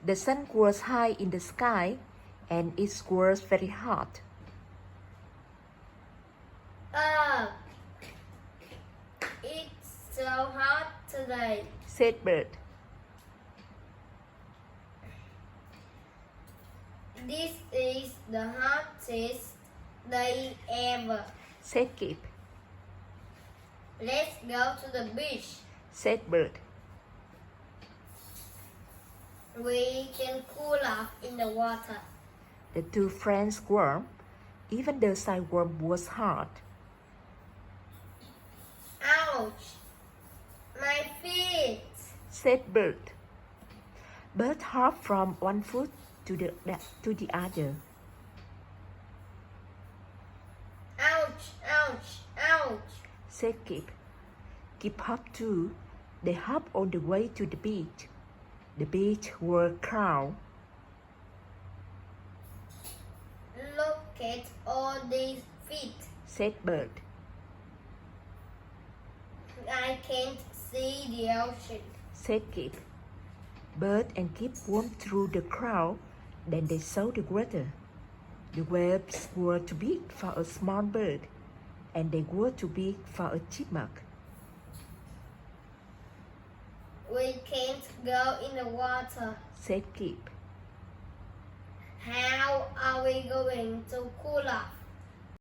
The sun was high in the sky and it was very hot. It's so hot today, Said Bird. This is the hottest day ever. Said Kip. Let's go to the beach. Said Bird. We can cool off in the water. The two friends warm, even the silkworm was hard. Ouch! My feet! Said Bird. Bird hopped from one foot to the other. Ouch! Ouch! Ouch! Said Kip. Kip hopped too. They hopped on the way to the beach. The beach were crowded. Look at all these feet. Said Bird. I can't see the ocean. Said Kip. Bird and Kip walked through the crowd. Then they saw the water. The waves were too big for a small bird, and they were too big for a chipmunk. We can't go in the water. Said Kip. How are we going to cool off?